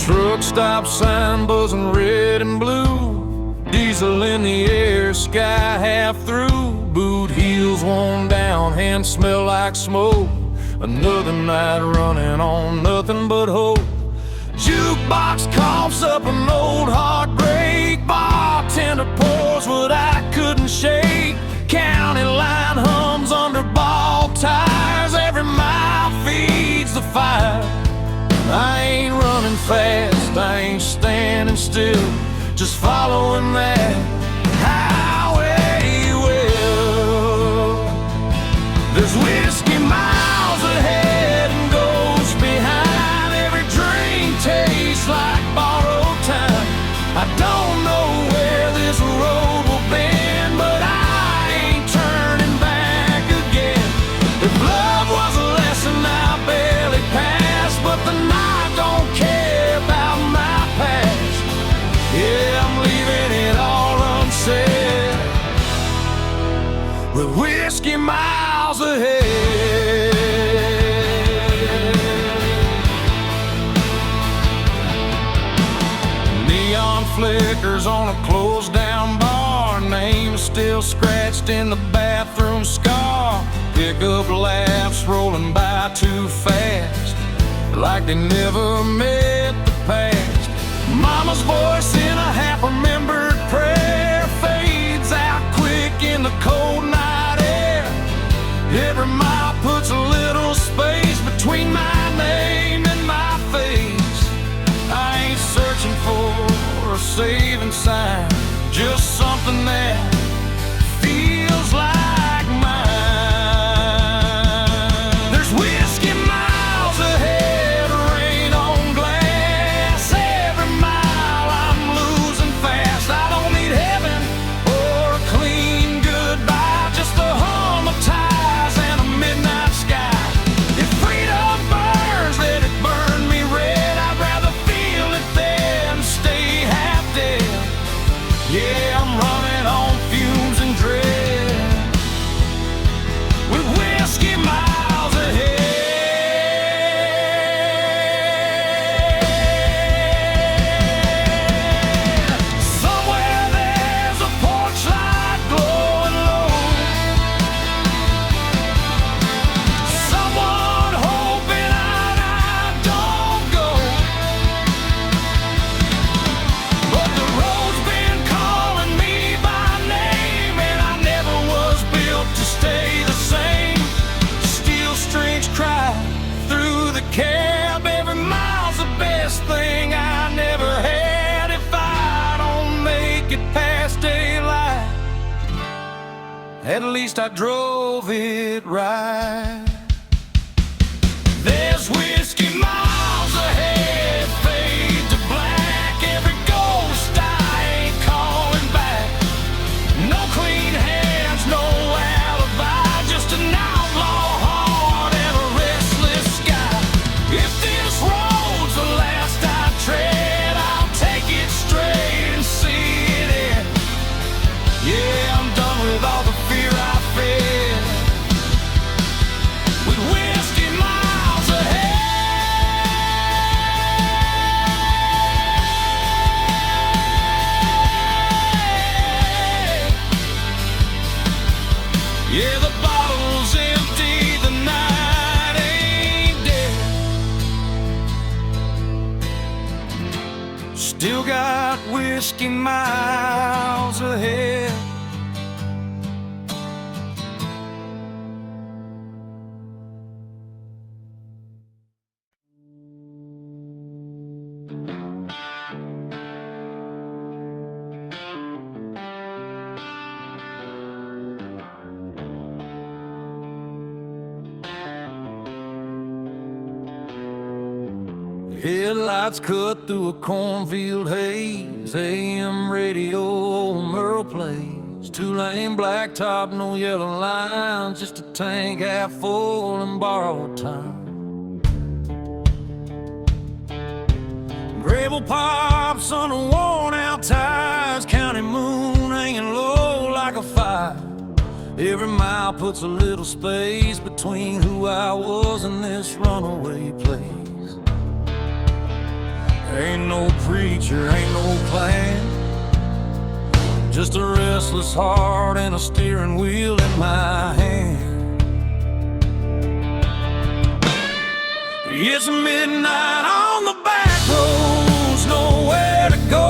Truck stop sign buzzing red and blue, diesel in the air, sky half through. Boot heels worn down, hands smell like smoke. Another night running on nothing but hope. Jukebox coughs up an old heartbreak. Bartender pours what I couldn't shake. County line hums under bald tires. Every mile feeds the fire. I ain't running fast, I ain't standing still, just following that highway well. There's whiskey miles ahead and ghosts behind. Every drink tastes like borrowed time. I don't know where this road will bend, but I ain't turning back again. If love was a lesson I barely passed, but the night don't care about my past. Yeah, I'm leaving it all unsaid, with whiskey miles ahead. Neon flickers on a closed down bar, name still scratched in the bathroom scar. Pickup laughs rolling by too fast, like they never met the past. Mama's voice in a half-remembered prayer fades out quick in the cold night air. Every mile puts a little space between my name and my face. I ain't searching for a saving sign, just something that feels like mine. There's whiskey miles ahead, rain on glass. Every mile I'm losing fast. I don't need heaven or a clean goodbye, just a hum of tires and a midnight sky. If freedom burns, let it burn me red. I'd rather feel it than stay half dead. Yeah, I'm running on fumes and dread, with whiskey miles ahead. Somewhere there's a porch light glowing low, someone hoping I don't go. But the road's been calling me by name, and I never was built to stay the same. Steel strings cry through the cab. Every mile's the best thing I never had. If I don't make it past daylight, at least I drove it right. There's whiskey miles ahead, fade to black. Every ghost I ain't calling back. No clean hands, no alibi, just an outlaw heart and a restless sky. If this road's the last I tread, I'll take it straight and see it end. Yeah, I'm done with all the fear I fed, with whiskey miles ahead. Yeah, the bottle's empty, the night ain't dead. Still got whiskey miles ahead. Headlights cut through a cornfield haze. AM radio, old Merle plays. Two-lane blacktop, no yellow lines, just a tank half full and borrowed time. Gravel pops on the worn-out tires. County moon hanging low like a fire. Every mile puts a little space between who I was and this runaway place. Ain't no preacher, ain't no plan, just a restless heart and a steering wheel in my hand. It's midnight on the back roads, nowhere to go.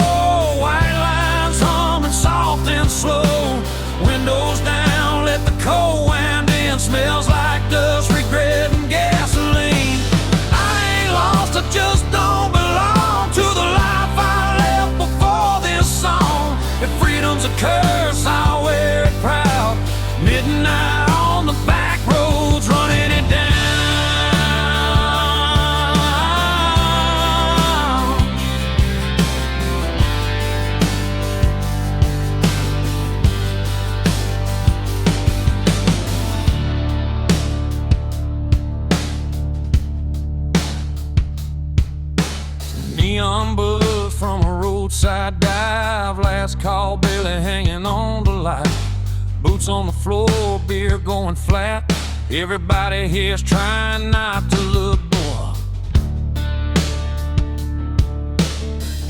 White lines humming soft and slow. Windows down, let the cold wind in. Smells like dust, regret, and gasoline. I ain't lost, I just don't belong to the life I left before this song. If freedom's a curse, I'll wear it proud. Midnight on the back roads, running it down. Neon bullet from a roadside dive. Last call, barely hanging on to life. Boots on the floor, beer going flat. Everybody here's trying not to look poor.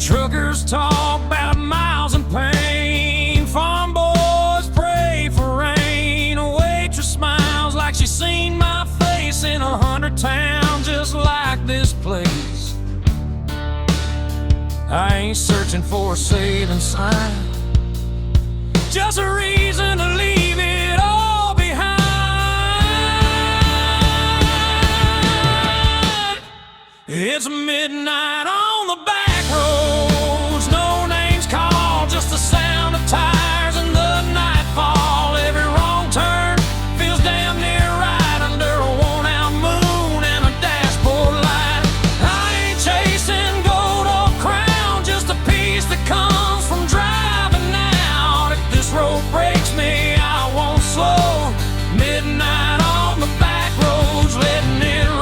Truckers talk about miles and pain. Farm boys pray for rain. A waitress smiles like she's seen my face in 100 towns just like this place. I ain't searching for a saving sign, just a reason to leave it all behind. It's midnight on the back roads, no names called, just the sound of tires and the nightfall. Every wrong turn feels damn near right under a worn-out moon and a dashboard light. I ain't chasing gold or crown, just a piece that comes from driving out. If this road breaks me, I won't slow. Midnight on the back roads, letting it roll.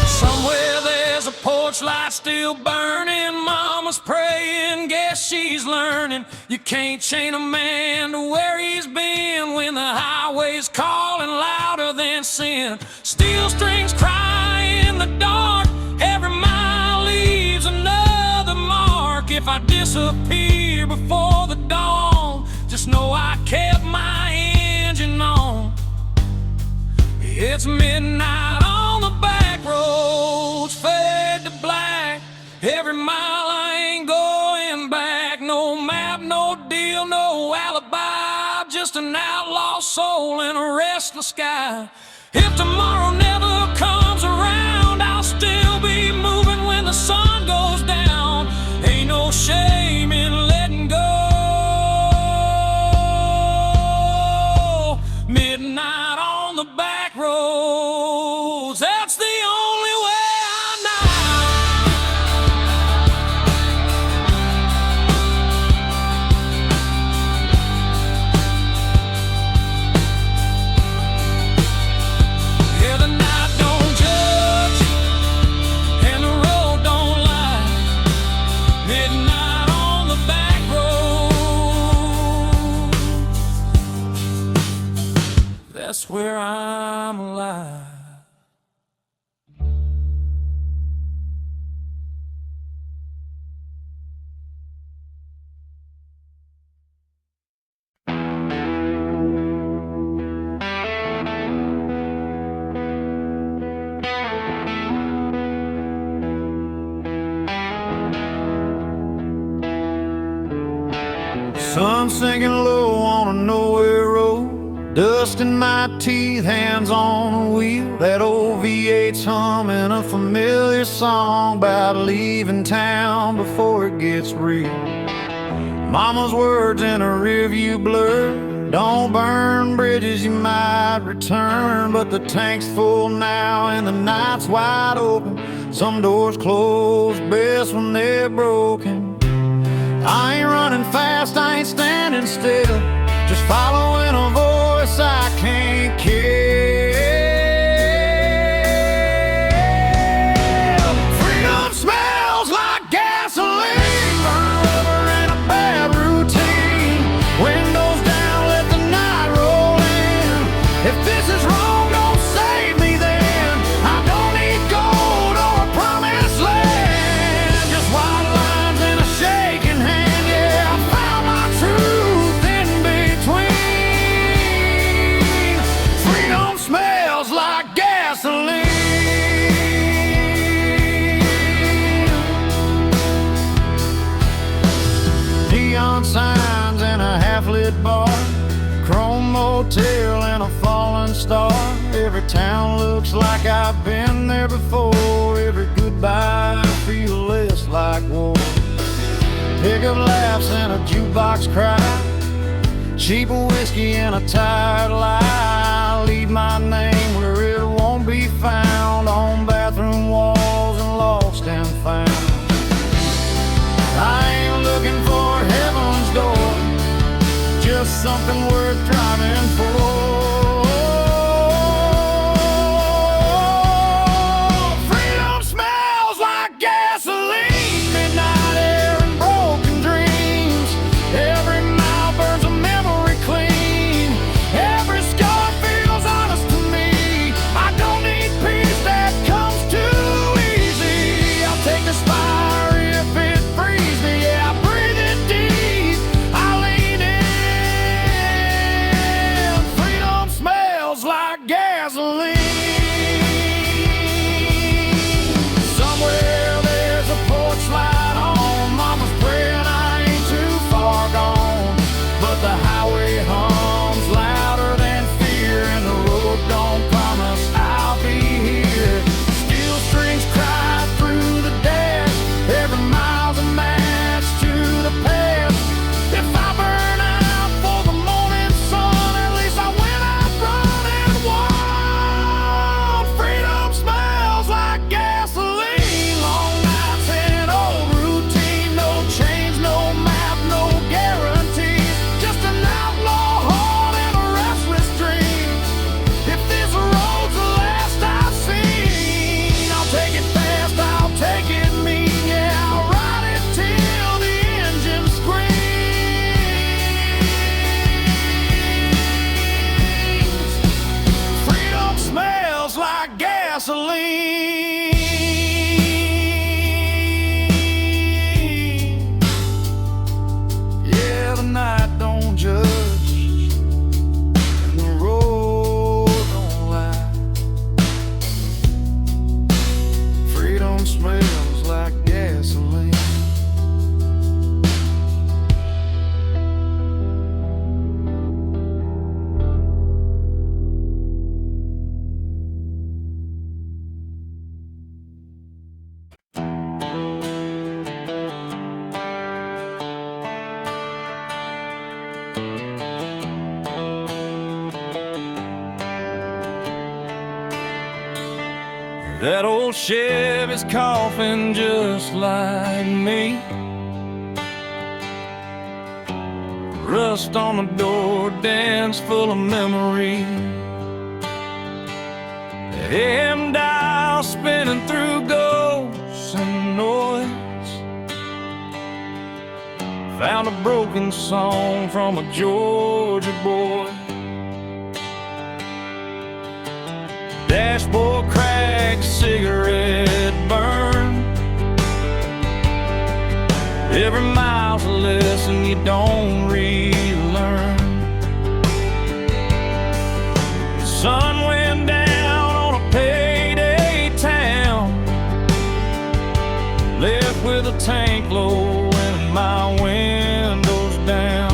Somewhere there's a porch light still burning. Mama's praying, guess she's learning. You can't chain a man to where he's been when the highway's calling louder than sin. Steel strings cry in the dark, every mile leaves another mark. If I disappear before the dawn, just know I kept my engine on. It's midnight on the back roads, fade to black. Every mile I ain't going back. No map, no deal, no alibi. Just an outlaw soul in a restless sky. If tomorrow never comes around, I'll still be moving when the sun goes down. Ain't no shame in letting go. Midnight on the back roads, that's the only way I know. Yeah, the night don't judge and the road don't lie. Midnight on the back road, that's where I'm alive. Sun sinking low on a nowhere road, dust in my teeth, hands on the wheel. That old V8's humming a familiar song about leaving town before it gets real. Mama's words in a rearview blur, don't burn bridges, you might return. But the tank's full now and the night's wide open. Some doors close best when they're broken. I ain't running fast, I ain't standing still, just following a voice I can't kill. Freedom smells like gasoline, burn rubber and a bad routine. neon signs and a half-lit bar, chrome motel and a fallen star. Every town looks like I've been there before. Every goodbye I feel less like war. Pickup laughs and a jukebox cry, cheap whiskey and a tired lie. Leave my name where it won't be found, on bathroom walls and lost and found. I ain't looking for heaven's door, just something worth driving for. Freedom smells like gasoline, midnight air and broken dreams. Every mile burns a memory clean. Every scar feels honest to me. I don't need peace that comes too easy. I'll take this fire if it frees me. Yeah, I breathe it deep, I lean in. Freedom smells like gasoline. Somewhere there's a porch light on. Mama's praying I ain't too far gone, but the highway hums louder than fear, and the road don't promise I'll be here. Steel strings cry through the dash, every mile's a match to the past. If I burn out for the morning sun, at least I went out running one. Freedom smells like gasoline. Long nights and old routine, no change, no map, no guarantees. Just an outlaw heart and a restless dream. If this road's the last I've seen, I'll take it fast, I'll take it mean. Yeah, I'll ride it till the engine screams. Freedom smells like gasoline. Yeah, the night don't judge, and the road don't lie. Freedom smells like gasoline. That old Chevy's coughing just like me. Rust on the door, dance full of memory. AM dial spinning through ghosts and noise. Found a broken song from a Georgia boy. Dashboard crack, cigarette burn. Every mile's a lesson you don't relearn. The sun went down on a payday town, left with a tank low and my windows down.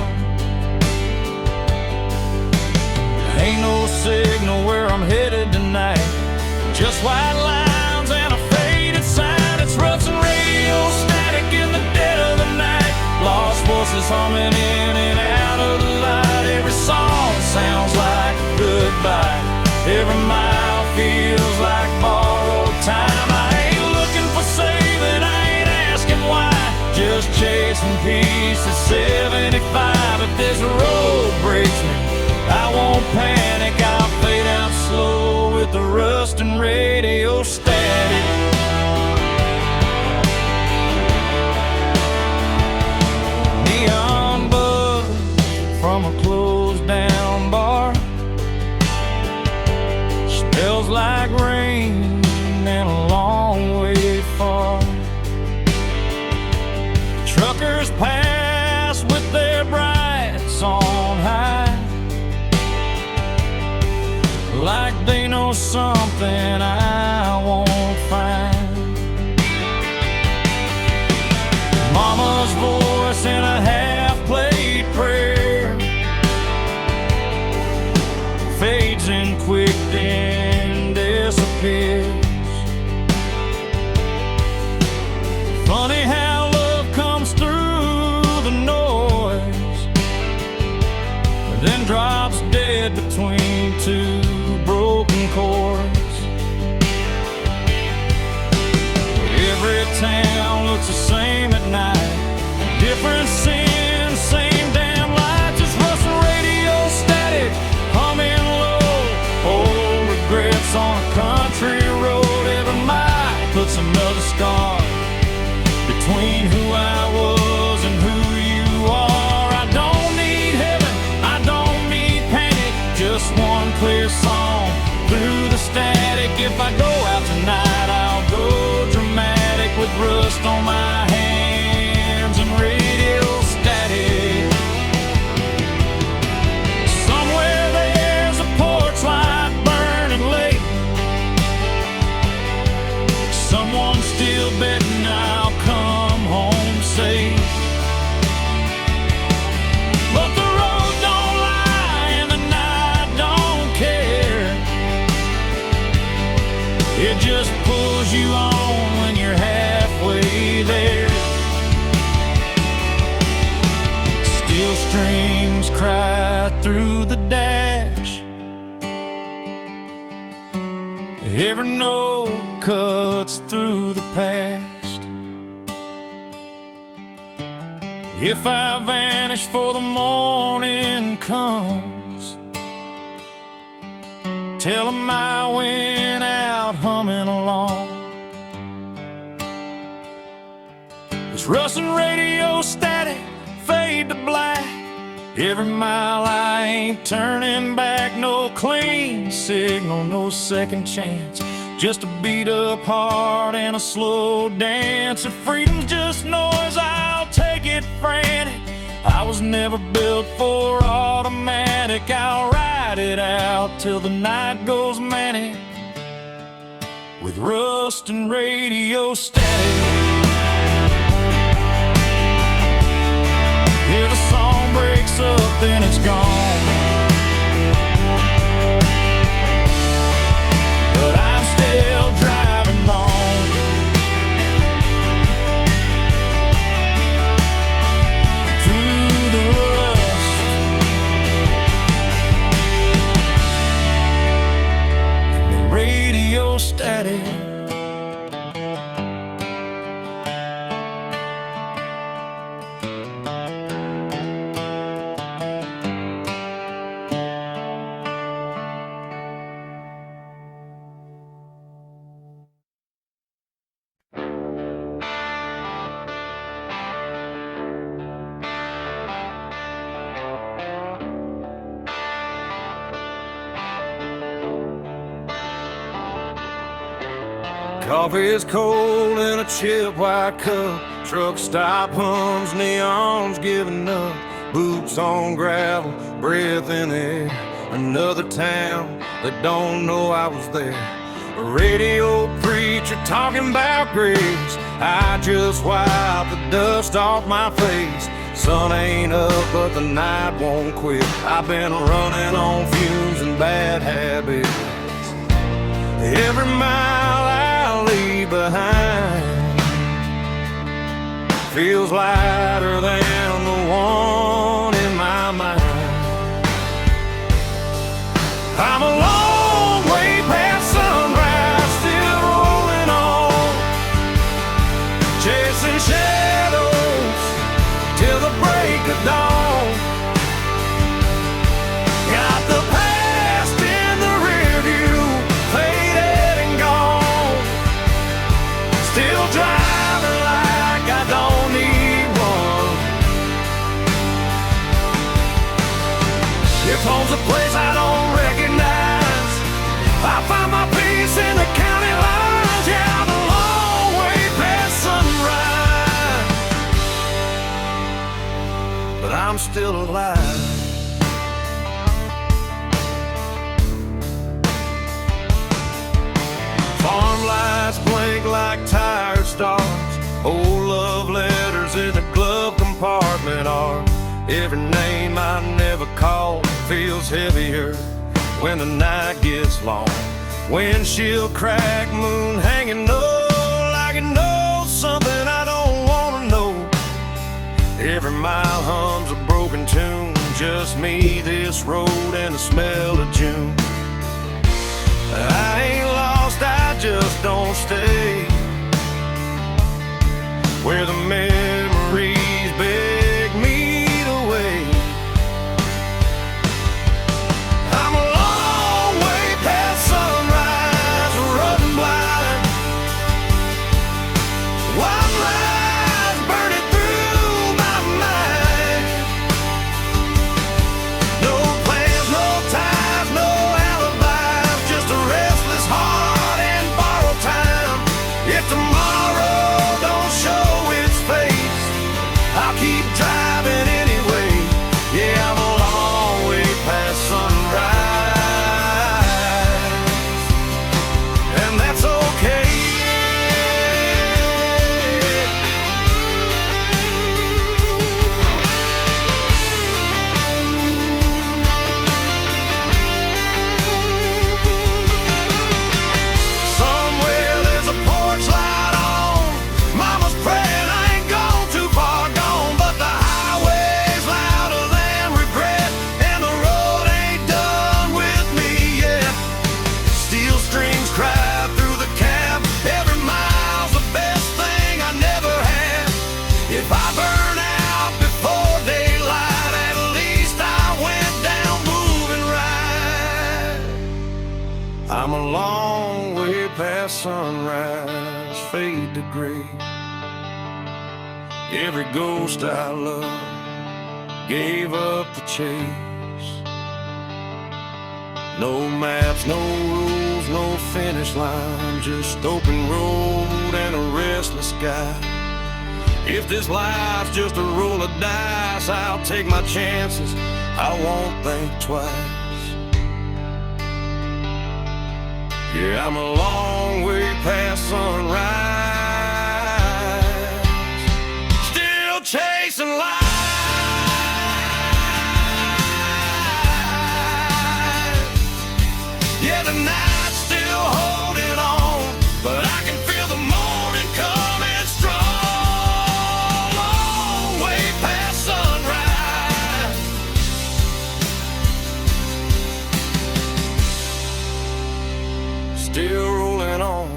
Ain't no signal where I'm headed tonight, just white lines and a faded sign. It's ruts and radio static in the dead of the night, lost voices humming in and out of the light. Every song sounds like goodbye, every mile feels like borrowed time. I ain't looking for saving, I ain't asking why, just chasing peace at 75. If this road breaks me, I won't panic, I'll fade out slow with the rust and radio static. Neon buzz from a closed down bar, smells like rain and a long way far. Truckers pass with their brights on high, like they know something I won't find. Mama's voice in a half-play prayer fades in quick, then disappears. Funny how love comes through the noise, then drops dead between two broken chords. Every town looks the same at night, different sin, same damn light. Just rustling radio static, humming low, old regrets on a country road. Every mile puts another scar between who I was and who you are. I don't need heaven, I don't need panic, just one clear song through the static. If I go out tonight, I'll go dramatic with rust on my hands and radio static. Somewhere there's a porch light burning late, someone's still betting I'll come home safe. But the road don't lie and the night don't care, it just pulls you on when you're halfway there. Steel strings cry through the dash, every note cuts through the past. If I vanish before the morning comes, tell 'em I went out humming along. This rustling radio static fade to black, every mile I ain't turning back. No clean signal, no second chance, just a beat up heart and a slow dance. If freedom's just noise, I'll take it frantic. I was never built for automatic. I'll ride it out till the night goes manic with rust and radio static. If the song breaks up, then it's gone, but I'm still driving on through the rust. The radio static. Coffee is cold in a chip white cup, truck stop hums, neons giving up, boots on gravel, breath in the air. Another town that don't know I was there. A radio preacher talking about grace, I just wipe the dust off my face. Sun ain't up but the night won't quit, I've been running on fumes and bad habits. Every mile I leave behind feels lighter than the one in my mind. I'm a long way past sunrise, still rolling on, chasing shadows till the break of dawn. Got the past in the rear view, faded and gone, still driving like I don't need one. If home's a place I don't recognize, I find my peace in the county lines. Yeah, I'm a long way past sunrise, but I'm still alive. Farm lights blink like tired stars, old love letters in the glove compartment are Every name I never called feels heavier when the night gets long. Windshield crack, moon hanging low, like it knows something I don't wanna know. Every mile hums a broken tune, just me, this road, and the smell of June. I ain't lost, I just don't stay where the memories beg me to wait. I'm a long way past sunrise, running blind. Wild lies burning through my mind. No plans, no ties, no alibis, just a restless heart and borrowed time. If tomorrow don't show its face, I'll keep driving anyway. Yeah, I'm a long way past sunrise, and that's okay. Somewhere there's a porch light on. Mama's praying I ain't gone too far gone, but the highway's louder than regret, and the road ain't done with me yet. Steel strings cry through the cab. Every mile's the best thing I never had. If I burn out before daylight, at least I went down moving right. I'm a long way past sunrise, fade to gray. Every ghost I loved gave up the chase. No maps, no rules, no finish line, just open road and a restless sky. If this life's just a roll of dice, I'll take my chances, I won't think twice. Yeah, I'm a long way past sunrise, still chasing life. Yeah, the night's still holding on, but I can feel the morning coming strong. Long way past sunrise, still rolling on.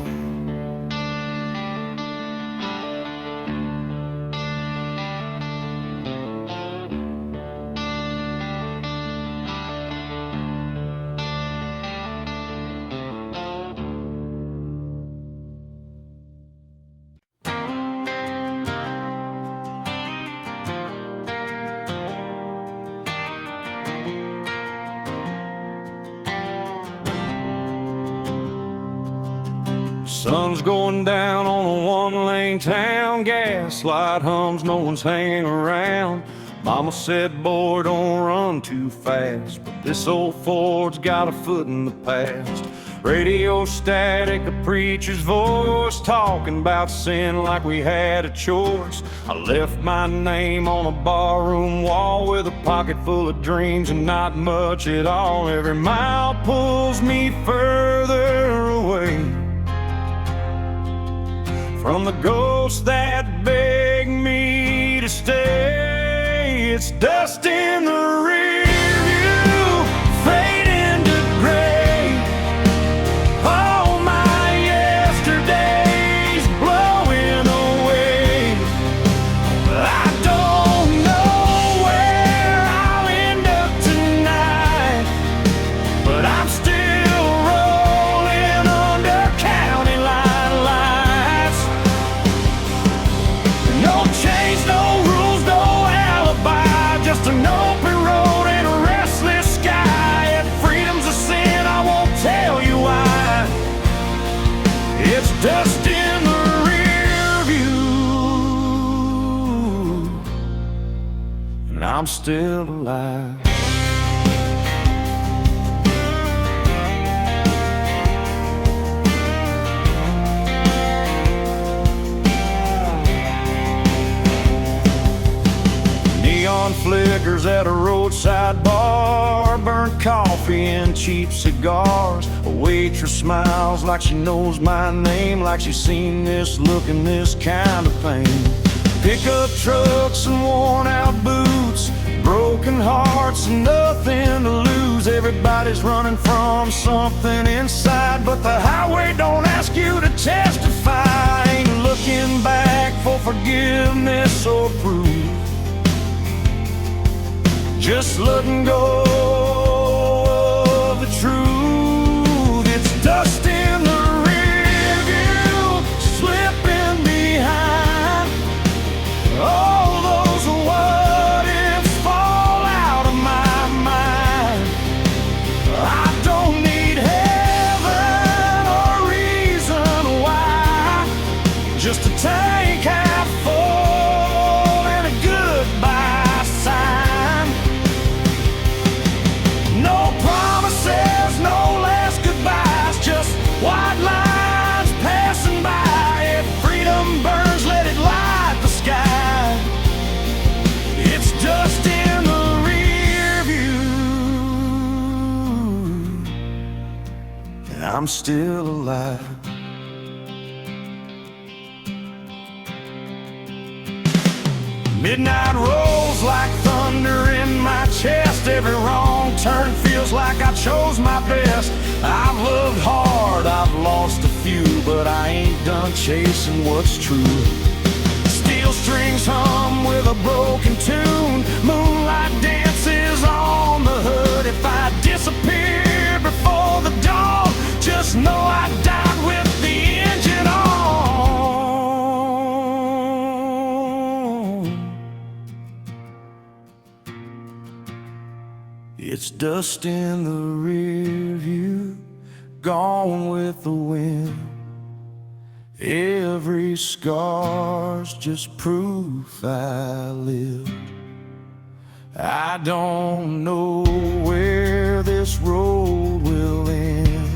Sun's going down on a one-lane town, gaslight hums, no one's hanging around. Mama said, boy, don't run too fast, but this old Ford's got a foot in the past. Radio static, the preacher's voice, talking about sin like we had a choice. I left my name on a barroom wall with a pocket full of dreams and not much at all. Every mile pulls me further away from the ghosts that beg me to stay. It's dust in the rear view, fading to gray. All my yesterdays blowing away. I don't know where I'll end up tonight, but I'm still rolling under county line lights. No chains, no rules, no alibi, just an open road and a restless sky. If freedom's a sin, I won't tell you why. It's dust in the rear view, and I'm still alive. neon flickers at a roadside bar, burnt coffee and cheap cigars. A waitress smiles like she knows my name, like she's seen this look and this kind of pain. Pickup trucks and worn out boots, broken hearts and nothing to lose. Everybody's running from something inside, but the highway don't ask you to testify. Ain't looking back for forgiveness or proof, just letting go of the truth. It's dust in the rear view, slipping behind. All those what ifs fall out of my mind. I don't need heaven or reason why, just a tank half full and a goodbye sign. No promises, no last goodbyes, just white lines passing by. If freedom burns, let it light the sky. It's dust in the rear view, and I'm still alive. Midnight rolls like thunder in my chest. Every wrong turn feels like I chose my best. I've loved hard, I've lost a few, but I ain't done chasing what's true. Steel strings hum with a broken tune, moonlight dances on the hood. If I disappear before the dawn, just know I died with the engine on. It's dust in the rear view, gone with the wind. Every scar's just proof I lived. I don't know where this road will end,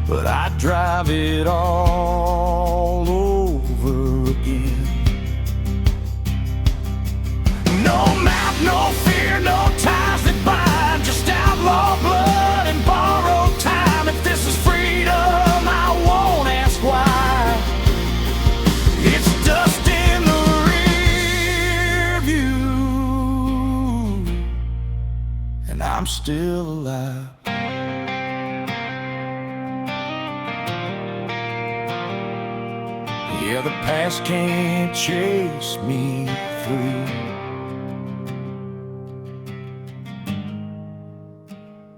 but I drive it all over again. No map, no fear, no ties that bind, just outlaw blood and borrowed time. If this is freedom, I won't ask why. It's dust in the rear view, and I'm still alive. Yeah, the past can't chase me through.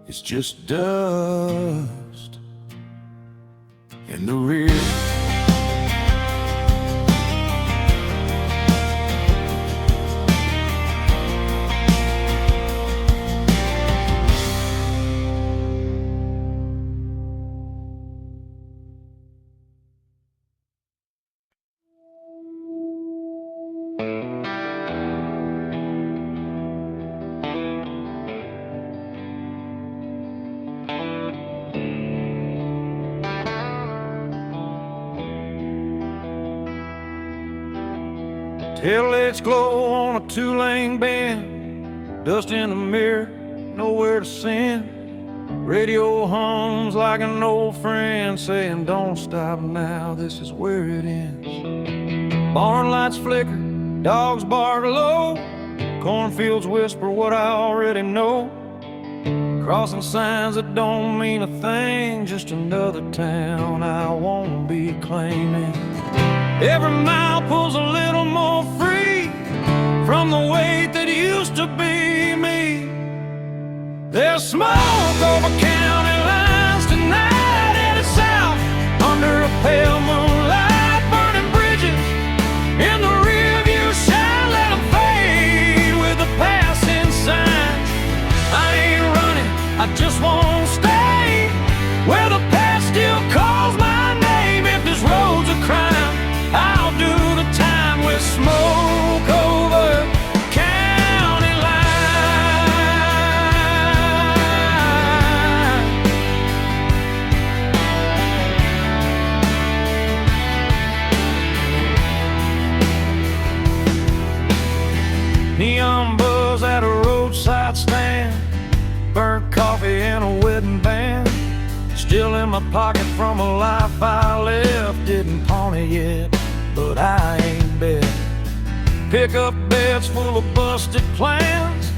It's just dust in the rear. Taillights glow on a two-lane bend, dust in the mirror, nowhere to send. Radio hums like an old friend saying, don't stop now, this is where it ends. Barn lights flicker, dogs bark low, cornfields whisper what I already know. Crossing signs that don't mean a thing, just another town I won't be claiming. Every mile pulls a little more free from the weight that used to be me. There's smoke over county lines tonight, headed south under a pale moonlight. Burning bridges in the rear view shine, let them fade with the passing signs. I ain't running, I just won't stay where the past still calls my name. If this road's a crime, I'll do the time with smoke over county line. neon buzz at a roadside stand, burnt coffee and a wedding band, still in my pocket from a life I left. Didn't pawn it yet, but I ain't bet. Pickup beds full of busted plans,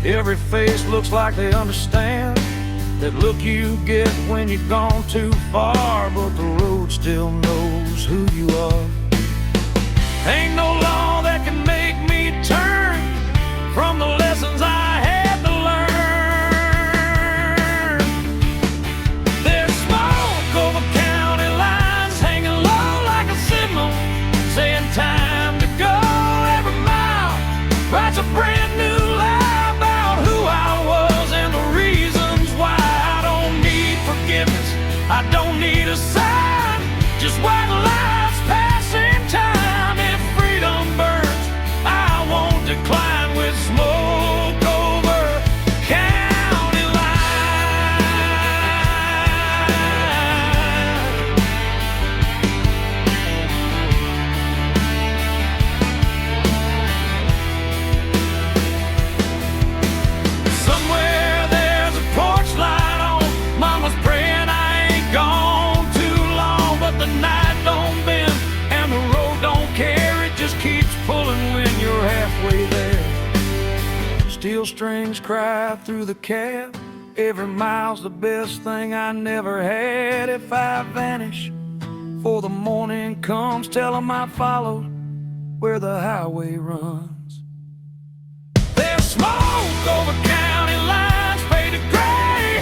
every face looks like they understand that look you get when you've gone too far, but the road still knows who you are. Ain't no law that can make me turn from the lessons I had to learn. There's smoke over county lines, hanging low like a signal, saying time to go. Every mile writes a brand new lie about who I was and the reasons why. I don't need forgiveness, I don't need a sign, just white lies passing time. If freedom burns, I won't decline with smoke over county line. Somewhere there's a porch light on, mama's praying I ain't gone too long, but the night don't bend and the road don't care, it just keeps pulling when you're halfway there. Steel strings cry through the cab, every mile's the best thing I never had. If I vanish before the morning comes, tell 'em I followed where the highway runs. There's smoke over county lines, faded gray,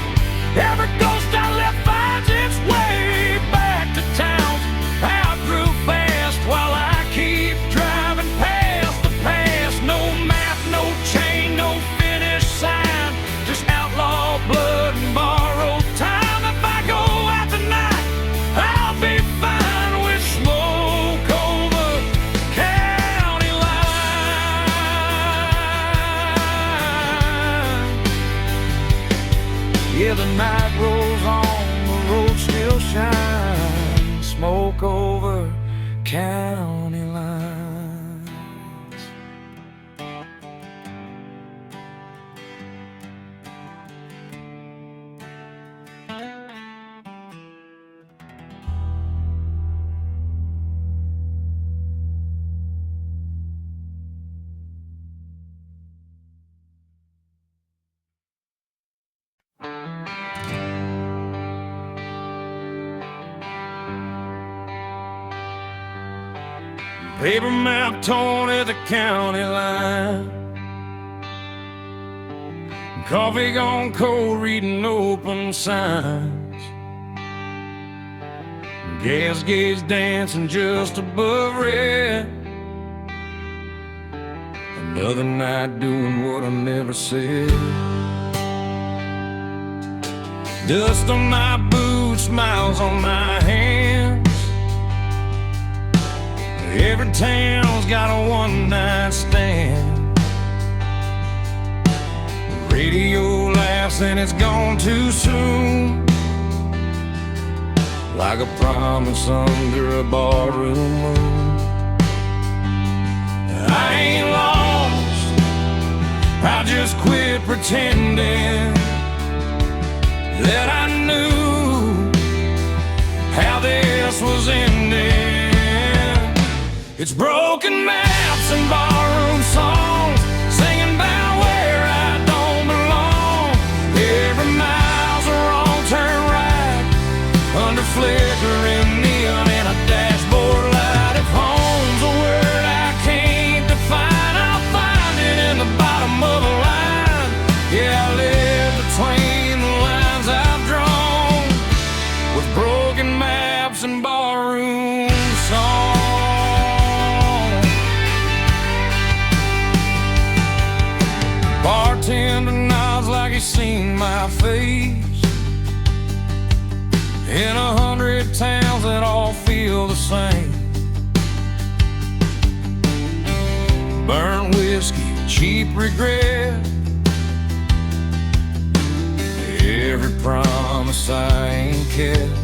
every ghost I left finds its way back to town. I grew fast while I keep driving past the past. No map, no chain, no finish sign, just outlaw blood and borrowed time. If I go out tonight, I'll be fine with smoke over county line. Yeah, the night rolls on, the road still shines, smoke over county lines. Paper map torn at the county line, coffee gone cold, reading open signs, gas gauge dancing just above red. Another night doing what I never said. Dust on my boots, smiles on my hands. Every town's got a one-night stand. The radio laughs and it's gone too soon, like a promise under a barroom moon. I ain't lost, I just quit pretending that I knew how this was ending. It's broken maps and barroom songs, singing about where I don't belong. Every mile's a wrong turn right, under flickering neon and a dashboard light. If home's a word I can't define, I'll find it in the bottom of a line. Yeah, I live between the lines I've drawn, with broken maps and barroom songs. Bartender nods like he's seen my face in 100 towns that all feel the same. Burnt whiskey, cheap regret, every promise I ain't kept.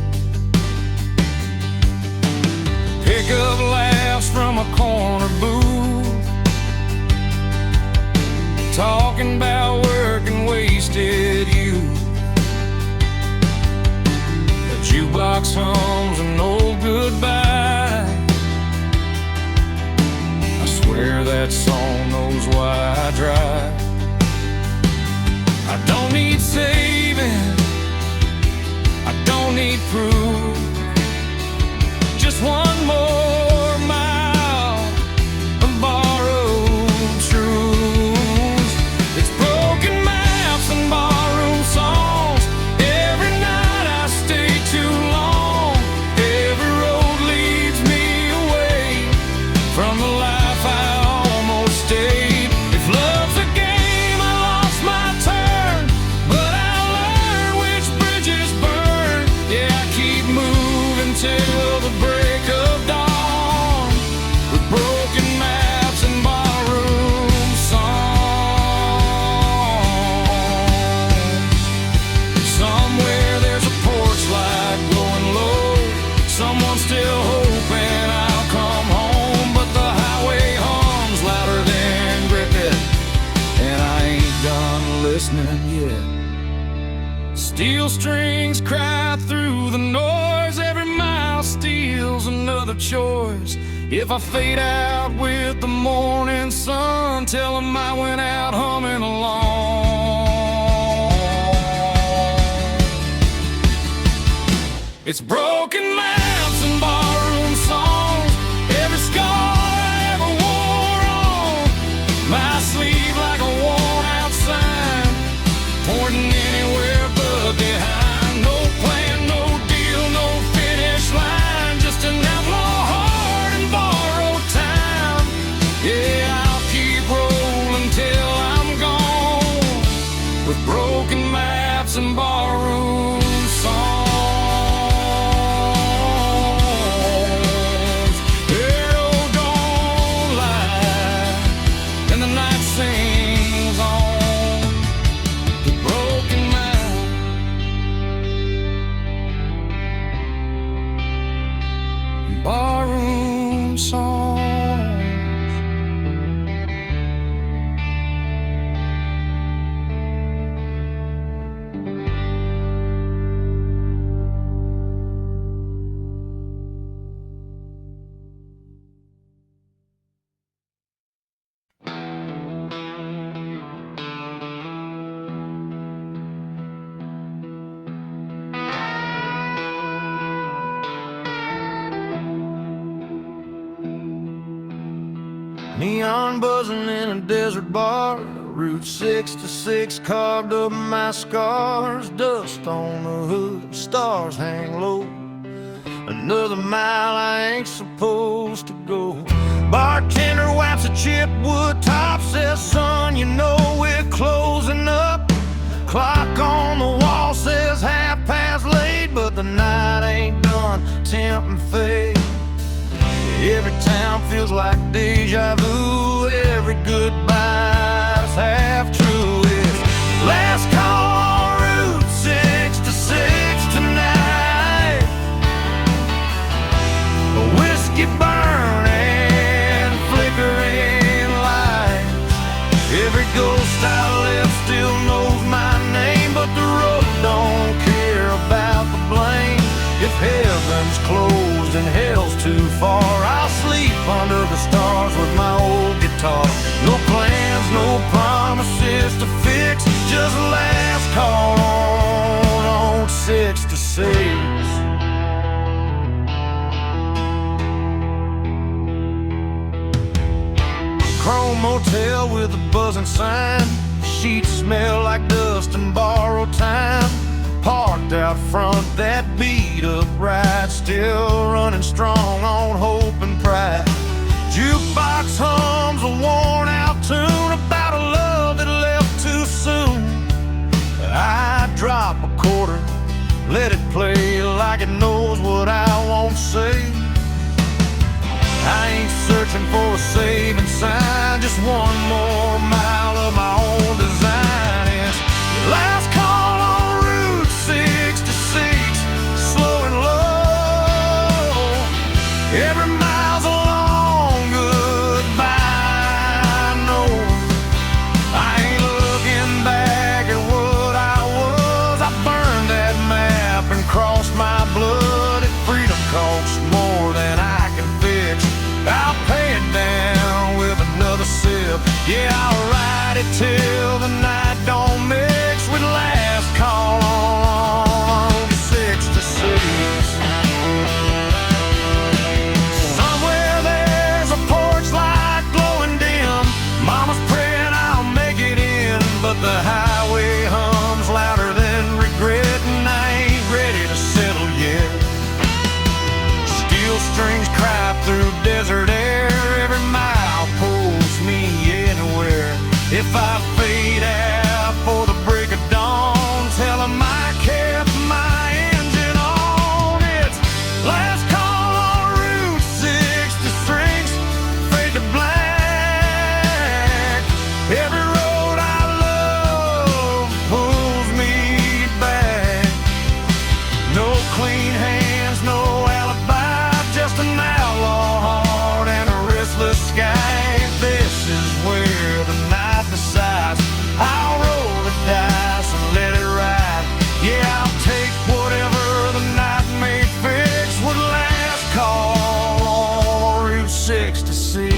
Pick up laughs from a corner booth, talking about work and wasted youth. The jukebox hums an old goodbye. I swear that song knows why I drive. I don't need saving, I don't need proof. Just one more mile of borrowed truths. It's broken maps and barroom songs. Every night I stay too long. Every road leads me away from the life I almost stayed. If love's a game, I lost my turn, but I learned which bridges burn. Yeah, I keep moving till the break of dawn, with broken maps and barroom songs. Somewhere there's a porch light glowing low. Someone's still hoping I'll come home, but the highway hums louder than cricket, and I ain't done listening yet. Steel strings cry through the noise. Every mile steals another choice. If I fade out with the morning sun, tell 'em I went out humming along. It's broken maps and barroom songs. Every scar I ever wore on my sleeve like a worn out sign, pointing anywhere but behind. No plan, no deal, no finish line, just an outlaw heart and borrowed time. Yeah, I'll keep rolling till I'm gone, with broken maps and barroom songs. Arrow don't lie, and the night sings on, with broken maps. Barroom songs. Neon buzzing in a desert bar, Route 66 carved up my scars. Dust on the hood, stars hang low. Another mile I ain't supposed to go. Bartender wipes a chipwood top, says, son, you know we're closing up. Clock on the wall says 8:30, but the night ain't done, temp and fade. Every town feels like deja vu. Every goodbye's half true. It's last call on Route 66 tonight. A whiskey burning, flickering lights. Every ghost I left still knows my name, but the road don't care about the blame. If heaven's closed and hell's too far, I'll sleep under the stars with my old guitar. No plans, no promises to fix, just last call on 66. Chrome motel with a buzzing sign. Sheets smell like dust and borrowed time. Parked out front, that beat up ride, still running strong on hope and pride. Jukebox hums a worn out tune about a love that left too soon. I drop a quarter, let it play like it knows what I won't say. I ain't searching for a saving sign, just one more mile of my own design. It's last call on Route 66, slow and low. Every mile's a long goodbye. No, I ain't looking it till the night don't mix with last call on 66. Somewhere there's a porch light glowing dim. Mama's praying I'll make it in, but the highway hums louder than regret, and I ain't ready to settle yet. Steel strings cry through desert air. Every mile pulls me anywhere. If I fade out for the break of dawn, tell 'em I kept my engine on. It's last call on Route 66, fade to black. Every road I love pulls me back. No clean hands, no alibi, just an outlaw heart and a restless sky. This is where the night decides. I'll roll the dice and let it ride. Yeah, I'll take whatever the night may fix with last call on Route 66.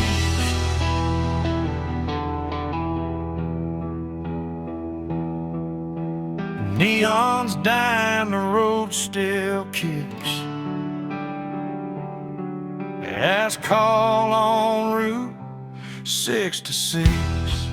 Neon's dying, the road still kicks. Last call on Route 66.